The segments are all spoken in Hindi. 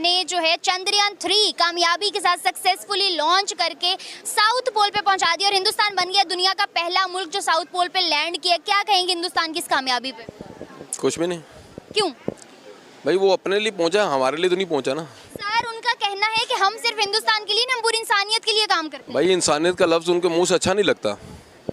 ने जो है चंद्रयान 3 कामयाबी के साथ सक्सेसफुली लॉन्च करके साउथ पोल पे पहुंचा दिया और हिंदुस्तान बन गया दुनिया का पहला मुल्क जो साउथ पोल पे लैंड किया। क्या कहेंगे हिंदुस्तान की इस कामयाबी पे? कुछ भी नहीं। क्यों? भाई वो अपने लिए पहुंचा, हमारे लिए तो नहीं पहुंचा ना। सर उनका कहना है कि हम सिर्फ हिंदुस्तान के लिए नहीं, हम पूरी इंसानियत के लिए काम करते हैं। भाई इंसानियत का लफ्ज़ उनके मुंह से अच्छा नहीं लगता।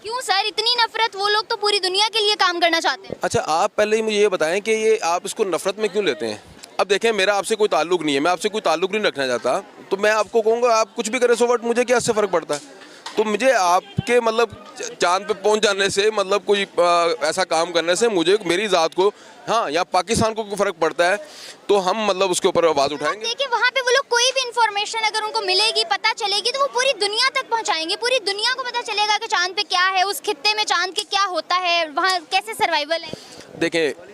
क्यों सर इतनी नफरत? वो लोग तो पूरी दुनिया के लिए काम करना चाहते हैं। अच्छा आप पहले ही मुझे ये बताएं कि ये आप इसको नफरत में क्यों लेते हैं? अब देखें मेरा आपसे कोई ताल्लुक नहीं है, मैं आपसे कोई ताल्लुक नहीं रखना चाहता, तो मैं आपको कहूँगा आप कुछ भी करें सो वट, मुझे क्या इससे फ़र्क पड़ता है? तो मुझे आपके मतलब चांद पे पहुंच जाने से मतलब कोई ऐसा काम करने से मुझे मेरी ज़ात को, हाँ या पाकिस्तान को फ़र्क पड़ता है तो हम मतलब उसके ऊपर आवाज़ उठाएंगे। देखिए वहाँ पे वो लोग कोई भी इंफॉर्मेशन अगर उनको मिलेगी, पता चलेगी, तो वो पूरी दुनिया तक पहुँचाएंगे। पूरी दुनिया को पता चलेगा कि चांद पे क्या है, उस खित्ते में चांद के क्या होता है, वहाँ कैसे सर्वाइवल है। देखें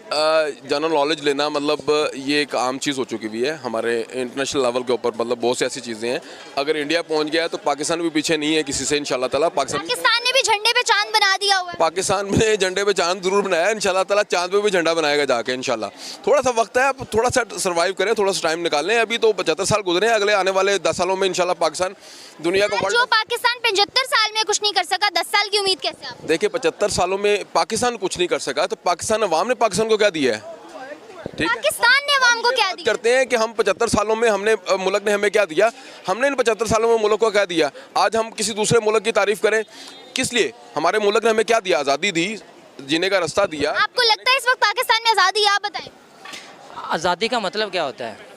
जनरल नॉलेज लेना मतलब ये एक आम चीज़ हो चुकी हुई है हमारे इंटरनेशनल लेवल के ऊपर। मतलब बहुत सी ऐसी चीज़ें हैं, अगर इंडिया पहुंच गया है तो पाकिस्तान भी पीछे नहीं है किसी से इंशाल्लाह ताला। पाकिस्तान ने भी झंडे पे चांद बना दिया हुआ है। पाकिस्तान ने झंडे पे चांद जरूर बनाया है, इंशाल्लाह ताला चांद पे भी झंडा बनाएगा जाके इंशाल्लाह। थोड़ा सा वक्त है, आप थोड़ा सा सर्वाइव करें, थोड़ा सा टाइम निकालें। अभी तो 75 साल गुजरे हैं, अगले आने वाले 10 सालों में इंशाल्लाह पाकिस्तान दुनिया का जो पाकिस्तान 75 साल में कुछ नहीं कर सका, 10 साल की उम्मीद कैसे? आप देखिए 75 सालों में पाकिस्तान कुछ नहीं कर सका तो पाकिस्तान अवाम ने पाकिस्तान को क्या दिया है? ठीक है, पाकिस्तान ने अवाम को क्या दिया? करते हैं कि हम 75 सालों में हमने मुल्क ने हमें क्या दिया, हमने इन 75 सालों में मुल्क को क्या दिया। आज हम किसी दूसरे मुल्क की तारीफ करें किस लिए? हमारे मुल्क ने हमें क्या दिया? आज़ादी दी, जीने का रास्ता दिया। आपको लगता है इस वक्त पाकिस्तान में आज़ादी है? आप बताएं। आज़ादी का मतलब क्या होता है?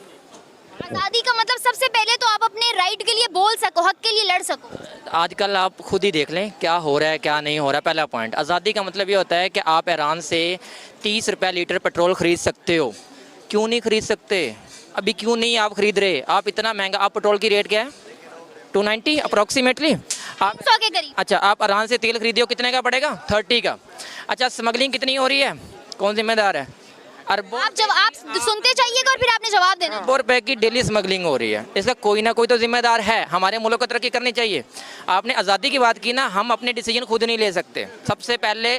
आज़ादी का मतलब सबसे पहले तो आप अपने राइट के लिए बोल सको, हक के लिए लड़ सको। आजकल आप खुद ही देख लें क्या हो रहा है क्या नहीं हो रहा है। पहला पॉइंट, आज़ादी का मतलब ये होता है कि आप ईरान से 30 रुपये लीटर पेट्रोल ख़रीद सकते हो। क्यों नहीं ख़रीद सकते? अभी क्यों नहीं आप ख़रीद रहे? आप इतना महंगा, आप पेट्रोल की रेट क्या है? 290 अप्रॉक्सीमेटली। आप 100 के करीब। अच्छा आप ईरान से तेल खरीदे हो, कितने का पड़ेगा? 30 का। अच्छा स्मगलिंग कितनी हो रही है? कौन जिम्मेदार है? अरबों आप जब आप सुनते जाइएगा और फिर आपने जवाब देना। अरबों रुपए की डेली स्मगलिंग हो रही है, इसका कोई ना कोई तो जिम्मेदार है। हमारे मुल्क को तरक्की करनी चाहिए। आपने आज़ादी की बात की ना, हम अपने डिसीजन खुद नहीं ले सकते। सबसे पहले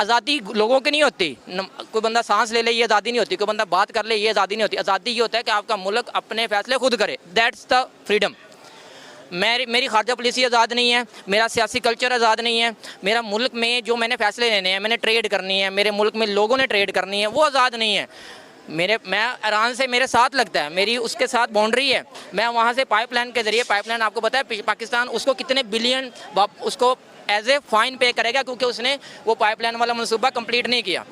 आज़ादी लोगों की नहीं होती। कोई बंदा सांस ले ले ये आज़ादी नहीं होती, कोई बंदा बात कर ले ये आज़ादी नहीं होती। आज़ादी ये होता है कि आपका मुल्क अपने फैसले खुद करे, दैट्स द फ्रीडम। मेरी खारजा पॉलिसी आज़ाद नहीं है, मेरा सियासी कल्चर आज़ाद नहीं है, मेरा मुल्क में जो मैंने फ़ैसले लेने हैं, मैंने ट्रेड करनी है, मेरे मुल्क में लोगों ने ट्रेड करनी है, वो आज़ाद नहीं है। मैं ईरान से मेरे साथ लगता है, मेरी उसके साथ बाउंड्री है। मैं वहाँ से पाइपलाइन के ज़रिए, पाइपलाइन आपको पता है पाकिस्तान उसको कितने बिलियन उसको एज ए फ़ाइन पे करेगा क्योंकि उसने वो पाइपलाइन वाला मनसूबा कंप्लीट नहीं किया।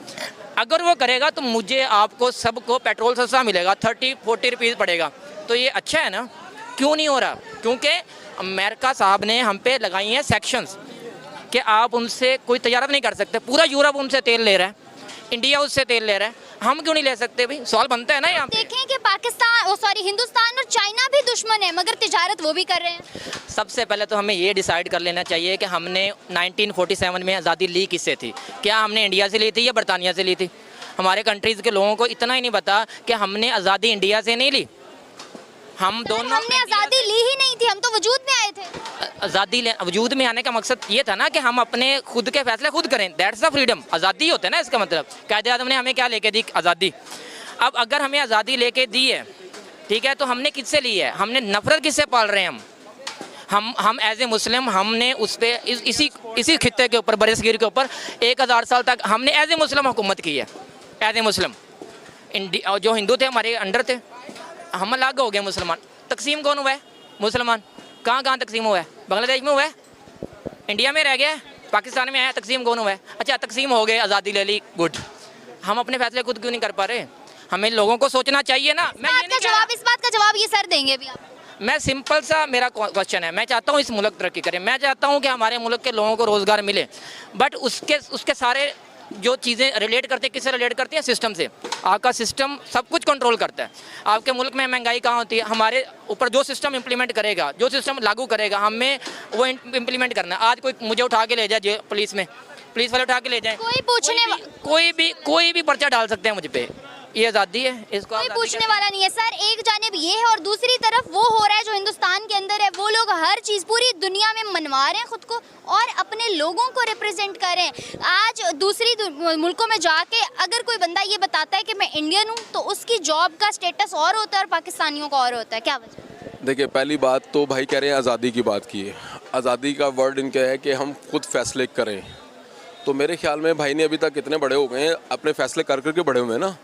अगर वो करेगा तो मुझे आपको सबको पेट्रोल सस्ता मिलेगा, 30-40 रुपीज़ पड़ेगा। तो ये अच्छा है ना? क्यों नहीं हो रहा? क्योंकि अमेरिका साहब ने हम पे लगाई हैं सेक्शंस कि आप उनसे कोई तजारत नहीं कर सकते। पूरा यूरोप उनसे तेल ले रहा है, इंडिया उससे तेल ले रहा है, हम क्यों नहीं ले सकते? भाई सवाल बनता है ना यहाँ पे। देखें कि हिंदुस्तान और चाइना भी दुश्मन है मगर तिजारत वो भी कर रहे हैं। सबसे पहले तो हमें ये डिसाइड कर लेना चाहिए कि हमने 1947 में आज़ादी ली किससे थी? क्या हमने इंडिया से ली थी या बरतानिया से ली थी? हमारे कंट्रीज़ के लोगों को इतना ही नहीं पता कि हमने आज़ादी इंडिया से नहीं ली, हम दोनों हमने आज़ादी ली ही नहीं थी, हम तो वजूद में आए थे। आज़ादी वजूद में आने का मकसद ये था ना कि हम अपने खुद के फैसले खुद करें, दैट्स द फ्रीडम। आज़ादी होता है ना, इसका मतलब कायदे आज़म ने हमें क्या लेके दी? आज़ादी। अब अगर हमें आज़ादी लेके दी है, ठीक है, तो हमने किससे ली है? हमने नफरत किससे पाल रहे हैं? हम एज ए मुस्लिम हमने उस पर इसी खित्ते के ऊपर, बरसगीर के ऊपर 1000 साल तक हमने एज ए मुस्लिम हुकूमत की है। एज ए मुस्लिम जो हिंदू थे हमारे अंडर थे, हम अलग हो गए मुसलमान। तकसीम कौन हुआ है? मुसलमान कहाँ कहाँ तकसीम हुआ है? बांग्लादेश में हुआ है, इंडिया में रह गया है, पाकिस्तान में आया, तकसीम कौन हुआ है? अच्छा तकसीम हो गए, आज़ादी ले ली, गुड। हम अपने फैसले खुद क्यों नहीं कर पा रहे? हमें लोगों को सोचना चाहिए ना। इस बात का जवाब ये सर देंगे भी आप? मैं सिंपल सा मेरा क्वेश्चन है, मैं चाहता हूँ इस मुल्क तरक्की करे, मैं चाहता हूँ कि हमारे मुल्क के लोगों को रोज़गार मिले, बट उसके सारे जो चीज़ें रिलेट करते हैं, किससे रिलेट करती हैं? सिस्टम से। आपका सिस्टम सब कुछ कंट्रोल करता है। आपके मुल्क में महंगाई कहाँ होती है? हमारे ऊपर जो सिस्टम इम्प्लीमेंट करेगा, जो सिस्टम लागू करेगा, हमें वो इम्प्लीमेंट करना है। आज कोई मुझे उठा के ले जाए पुलिस में, पुलिस वाले उठा के ले जाए, कोई भी पर्चा डाल सकते हैं मुझ पर। ये आज़ादी है, इसको कोई पूछने वाला नहीं है सर। एक जानिब ये है और दूसरी तरफ वो हो रहा है जो हिंदुस्तान के अंदर है। वो लोग हर चीज़ पूरी दुनिया में मनवा रहे हैं खुद को और अपने लोगों को रिप्रेजेंट कर रहे हैं। आज दूसरी मुल्कों में जाके अगर कोई बंदा ये बताता है कि मैं इंडियन हूँ तो उसकी जॉब का स्टेटस और होता है और पाकिस्तानियों का और होता है। क्या वजह? देखिए, पहली बात तो भाई कह रहे हैं आज़ादी की बात की है। आज़ादी का वर्ड इनका है कि हम खुद फैसले करें। तो मेरे ख्याल में भाई ने अभी तक इतने बड़े हो गए हैं, अपने फैसले कर करके बड़े हुए हैं ना,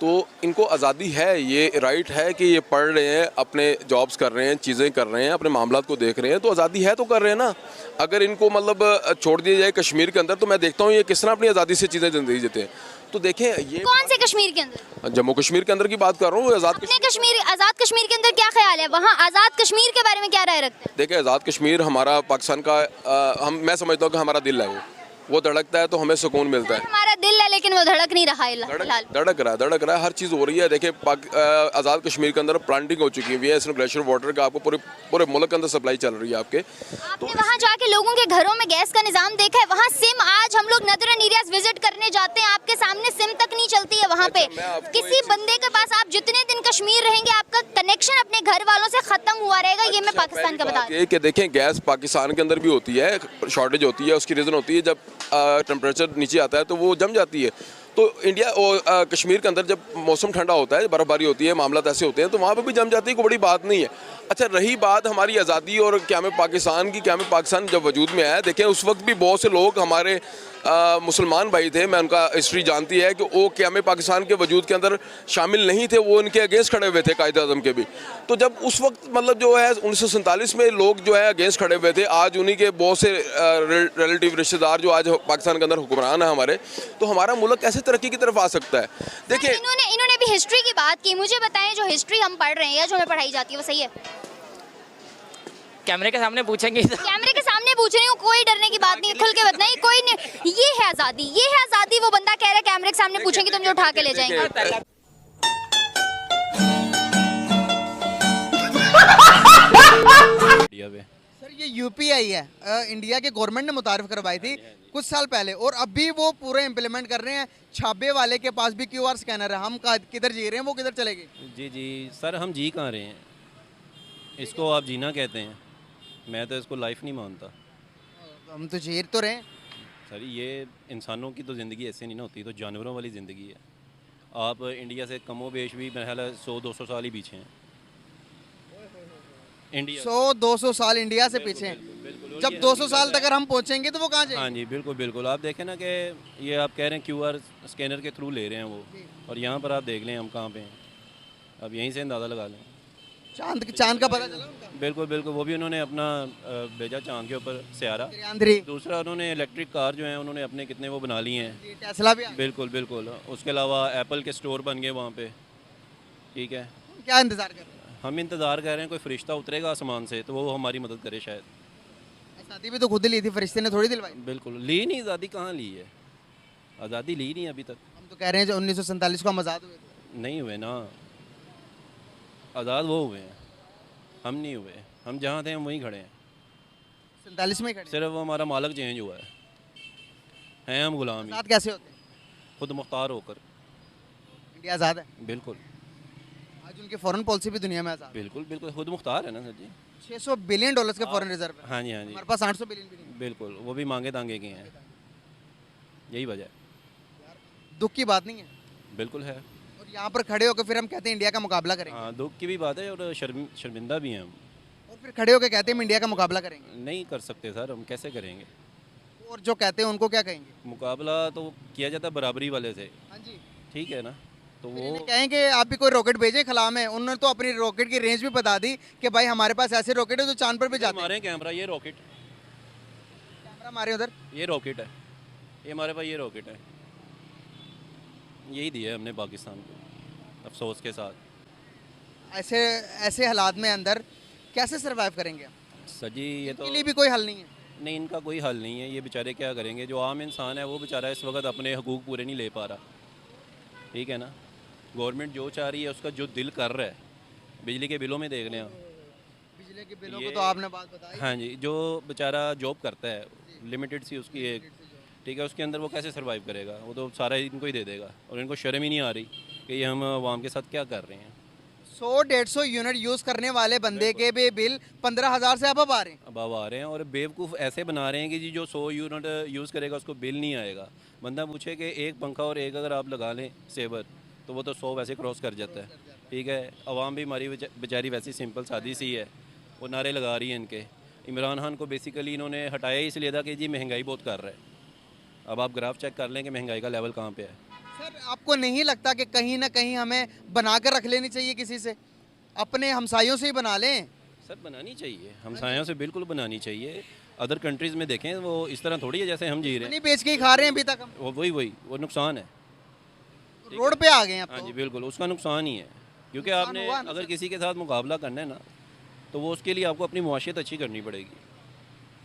तो इनको आज़ादी है, ये राइट है कि ये पढ़ रहे हैं, अपने जॉब्स कर रहे हैं, चीज़ें कर रहे हैं, अपने मामलात को देख रहे हैं, तो आज़ादी है तो कर रहे हैं ना। अगर इनको मतलब छोड़ दिया जाए कश्मीर के अंदर, तो मैं देखता हूँ ये किस तरह अपनी आज़ादी से चीज़ें ज़िंदगी जीते हैं। तो देखें, ये कौन से कश्मीर के अंदर? जम्मू कश्मीर के अंदर की बात कर रहा हूँ। आज़ाद आज़ाद कश्मीर के अंदर क्या ख्याल है? वहाँ आज़ाद कश्मीर के बारे में क्या राय रखते हैं? देखिए, आज़ाद कश्मीर हमारा पाकिस्तान का मैं समझता हूँ कि हमारा दिल है, वो धड़कता है तो हमें सुकून मिलता है। हमारा दिल है लेकिन वो धड़क नहीं रहा है फिलहाल। धड़क रहा है, हर चीज़ हो रही है। देखिए, आज़ाद कश्मीर के अंदर प्लांटिंग हो चुकी है, इसमें ग्लेशियर वाटर का आपको पूरे मुल्क के अंदर सप्लाई चल रही है आपके। आपने वहाँ जाके लोगों के घरों में गैस का निज़ाम देखा है? वहाँ सिम, आज हम लोग नदरन एरियाज विजिट करने जाते हैं, आपके सामने सिम तक नहीं चलती है वहाँ पे। किसी बंदे के पास आप जितने दिन कश्मीर रहेंगे आपका कनेक्शन अपने घर वालों से खत्म हुआ रहेगा। ये मैं पाकिस्तान का बता रही हूँ कि देखें, गैस पाकिस्तान के अंदर भी होती है, शॉर्टेज होती है, उसकी रीज़न होती है जब टेम्परेचर नीचे आता है तो वो जम जाती है। तो इंडिया और कश्मीर के अंदर जब मौसम ठंडा होता है, बर्फबारी होती है, मामला ऐसे होते हैं, तो वहाँ पे भी जम जाती है, कोई बड़ी बात नहीं है। अच्छा, रही बात हमारी आज़ादी और क़याम पाकिस्तान की, क़याम पाकिस्तान जब वजूद में आया, देखें उस वक्त भी बहुत से लोग हमारे मुसलमान भाई थे, मैं उनका हिस्ट्री जानती है कि वो क़याम पाकिस्तान के वजूद के अंदर शामिल नहीं थे, वो इनके अगेंस्ट खड़े हुए थे, कायद आज़म के भी। तो जब उस वक्त मतलब जो है 1947 में लोग जो है अगेंस्ट खड़े हुए थे, आज उन्हीं के बहुत से रिलेटिव रिश्तेदार जो आज पाकिस्तान के अंदर हुक्मरान है हमारे, तो हमारा मुल्क कैसे तरक्की की तरफ आ सकता है? देखिए, इन्होंने भी हिस्ट्री की बात की। मुझे बताएं, जो हिस्ट्री हम पढ़ रहे हैं या जो हमें पढ़ाई जाती है वो सही है? कैमरे के सामने पूछेंगे तो कैमरे के सामने पूछ रही हूँ, कोई डरने की बात नहीं है, खुल के बताइए। कोई नहीं, ये है आज़ादी, ये है आज़ादी। वो बंदा कह रहा है कैमरे के सामने पूछेंगे तो मुझे उठा के ले जाएंगे। सर, ये यूपीआई है, इंडिया के गवर्नमेंट ने मुतारिफ करवाई थी कुछ साल पहले, और अभी वो पूरे इम्प्लीमेंट कर रहे हैं। छाबे वाले के पास भी क्यूआर स्कैनर है, हम किधर जी रहे हैं, वो किधर चलेगी? जी जी सर, हम जी कहाँ रहे हैं? इसको आप जीना कहते हैं? मैं तो इसको लाइफ नहीं मानता। हम तो जी तो रहे हैं। सर, ये इंसानों की तो ज़िंदगी ऐसे नहीं ना होती, तो जानवरों वाली ज़िंदगी है। आप इंडिया से कमो बेश भी मेरे ख्याल 100-200 साल ही पीछे हैं। इंडिया 100-200 साल इंडिया से पीछे हैं। जब 200 साल तक अगर हम पहुंचेंगे तो वो कहाँ जाएंगे? हाँ जी, बिल्कुल बिल्कुल। आप देखें ना कि ये आप कह रहे हैं क्यूआर स्कैनर के थ्रू ले रहे हैं वो, और यहाँ पर आप देख लें हम कहाँ पे हैं। अब यहीं से अंदाज़ा लगा लें। चांद का पता चला उनका? बिल्कुल बिल्कुल, वो भी उन्होंने अपना भेजा चांद के ऊपर सैयारा। चंद्रयान-3। दूसरा, उन्होंने इलेक्ट्रिक कार जो हैं उन्होंने अपने कितने वो बना लिए हैं। टेस्ला भी आ गया। बिल्कुल बिल्कुल। उसके अलावा एप्पल के स्टोर बन गए वहाँ पे। ठीक है, क्या इंतजार कर रहे हैं? हम इंतज़ार कर रहे हैं कोई फरिश्ता उतरेगा आसमान से तो वो हमारी मदद करे शायद। आज़ादी भी तो खुद ही ली थी, फरिश्ते ने थोड़ी दिलवाई। बिल्कुल ली नहीं, आज़ादी कहाँ ली है? आज़ादी ली नहीं अभी तक। हम तो कह रहे हैं जो 1947 को हम आज़ाद हुए थे। नहीं हुए ना, आज़ाद वो हुए हैं, हम नहीं हुए। हम जहाँ थे हम वहीं खड़े हैं। 47 में ही खड़े। सिर्फ वो हमारा मालिक चेंज हुआ है हम गुलाम ही, आज़ाद कैसे होते हैं? खुद मुख्तार होकर। इंडिया आज़ाद है। बिल्कुल आज उनकी फॉरेन पॉलिसी भी दुनिया में आज़ाद है। बिल्कुल बिल्कुल, खुद मुख्तार है ना सर जी। $600 बिलियन का फॉरेन रिजर्व है। हाँ जी हाँ जी, हमारे पास 800 बिलियन भी नहीं है। बिल्कुल। वो भी मांगे तांगे के हैं, यही वजह है। दुख की बात नहीं है। बिल्कुल है। और यहाँ पर खड़े होकर फिर हम कहते हैं इंडिया का मुकाबला करेंगे, हाँ, दुख की भी बात है और शर्मिंदा भी हैं हम। और फिर खड़े होकर कहते हैं हम इंडिया का मुकाबला करेंगे। नहीं कर सकते सर, हम कैसे करेंगे? और जो कहते हैं उनको क्या कहेंगे? मुकाबला तो किया जाता है बराबरी वाले से, हाँ जी। ठीक है ना? तो फिर वो इन्हें कहें कि आप भी कोई रॉकेट भेजें खला में। उन्होंने तो अपनी रॉकेट की रेंज भी बता दी कि भाई हमारे पास ऐसे रॉकेट है जो चांद पर भी जाते हैं। हमारे कैमरा, ये रॉकेट, कैमरा मारे उधर। ये रॉकेट है, ये हमारे पास ये रॉकेट है, यही दिया है हमने पाकिस्तान को अफसोस के साथ। ऐसे ऐसे हालात में अंदर कैसे सरवाइव करेंगे? सर जी, ये तो इनके लिए भी कोई हल नहीं है। नहीं, इनका कोई हल नहीं है। ये बेचारे क्या करेंगे? जो आम इंसान है वो बेचारा इस वक्त अपने हकूक़ पूरे नहीं ले पा रहा, ठीक है ना? गवर्नमेंट जो चाह रही है, उसका जो दिल कर रहा है, बिजली के बिलों में देख लें आप। बिजली के बिलों ये- को तो आपने बात बताई। हाँ जी, जो बेचारा जॉब करता है, लिमिटेड सी उसकी एक, ठीक है, उसके अंदर वो कैसे सरवाइव करेगा? वो तो सारा इनको ही दे देगा, और इनको शर्म ही नहीं आ रही कि ये हम आवाम के साथ क्या कर रहे हैं। 100-150 यूनिट यूज करने वाले बंदे के भी बिल 15,000 से अब आ रहे हैं। अब आ रहे हैं और बेवकूफ़ ऐसे बना रहे हैं कि जी जो 100 यूनिट यूज़ करेगा उसको बिल नहीं आएगा। बंदा पूछे कि एक पंखा और एक अगर आप लगा लें सेवर तो वो तो 100 वैसे क्रॉस कर जाता है। ठीक है, आवाम भी हमारी बेचारी वैसी सिंपल सादी सी है, वो नारे लगा रही है इनके। इमरान खान को बेसिकली इन्होंने हटाया ही इसलिए था कि जी महंगाई बहुत कर रहा है। अब आप ग्राफ चेक कर लें कि महंगाई का लेवल कहाँ पे है। सर आपको नहीं लगता कि कहीं ना कहीं हमें बना कर रख लेनी चाहिए किसी से, अपने हमसायों से ही बना लें? सर बनानी चाहिए, हमसायों से बिल्कुल बनानी चाहिए। अदर कंट्रीज़ में देखें वो इस तरह थोड़ी है जैसे हम जी रहे नहीं बेच के ही खा रहे हैं अभी तक हम, हैं। वो नुकसान है। रोड पे आ गए हैं अब हाँ तो। जी बिल्कुल, उसका नुकसान ही है क्योंकि नुकसान आपने हुआ ना अगर सर। किसी के साथ मुकाबला करना है ना तो वो उसके लिए आपको अपनी मुआशरत अच्छी करनी पड़ेगी,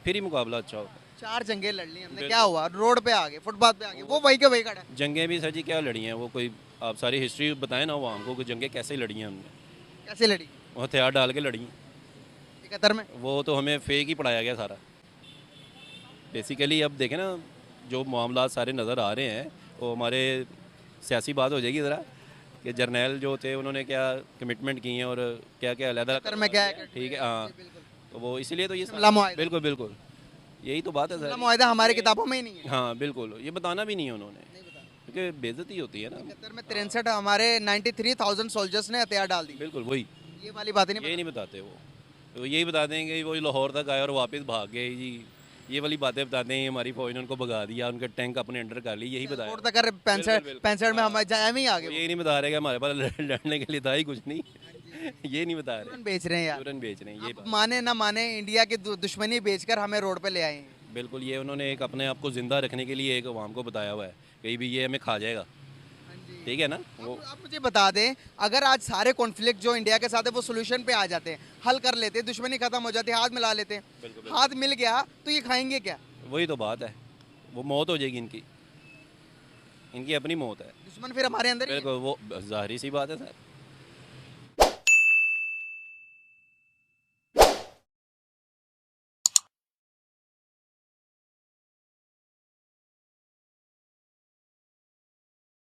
फिर ही मुकाबला अच्छा होगा। 4 जंगें लड़ ली हमने, क्या हुआ? रोड पे आ गए, फुटपाथ पे आ गए, वो वही के वही खड़ा है। जंगें भी सर जी क्या लड़ी हैं, वो कोई आप सारी हिस्ट्री बताएं ना वो हमको कि जंगें कैसे लड़ी हैं हमने। कैसे लड़ी? वो हथियार डाल के लड़ी हैं। 71 में। वो तो हमें फेक ही पढ़ाया गया सारा। बेसिकली अब देखें ना जो मामला सारे नज़र आ रहे हैं वो हमारे सियासी बात हो जाएगी ज़रा कि जर्नैल जो थे उन्होंने क्या कमिटमेंट की हैं और क्या क्या अलग 71 में क्या है? ठीक है हाँ, तो वो इसीलिए तो ये शिमला मुआहिदा। बिल्कुल बिल्कुल यही तो बात है शिमला सर। मुआहिदा हमारी किताबों में ही नहीं है। हाँ बिल्कुल, ये बताना भी नहीं है उन्होंने क्योंकि बेइज्जती होती है ना। 71 में 63 हमारे 93,000 सोल्जर्स ने हथियार डाल दी। बिल्कुल वही, ये वाली बातें नहीं यही नहीं बताते वो, तो यही बता देंगे कि वो लाहौर तक आए और वापस भाग गए जी, ये वाली बातें बताते हैं हमारी फौज ने उनको भगा दिया, उनके टैंक अपने अंडर कर ली, यही बताया। रोड तक कर 65 में हम एम ही आ गए। यही नहीं बता रहे कि हमारे पास लड़ने के लिए था ही कुछ नहीं, ये नहीं बता रहे। तुरंत बेच रहे हैं यार। तुरंत बेच रहे हैं ये अब बात। माने ना माने इंडिया की दुश्मनी बेचकर हमें रोड पे ले आए हैं। बिल्कुल, ये उन्होंने एक अपने आप को जिंदा रखने के लिए एक अवाम को बताया हुआ है कहीं भी ये हमें खा जाएगा। ठीक है ना वो। आप मुझे बता दें, अगर आज सारे कॉन्फ्लिक्ट जो इंडिया के साथ है वो सोल्यूशन पे आ जाते हैं, हल कर लेते हैं, दुश्मनी खत्म हो जाती है, हाथ मिला लेते हैं, हाथ मिल गया तो ये खाएंगे क्या? वही तो बात है, वो मौत हो जाएगी इनकी, इनकी अपनी मौत है। दुश्मन फिर हमारे अंदर ही है। बिल्कुल, वो जाहिर सी बात है सर।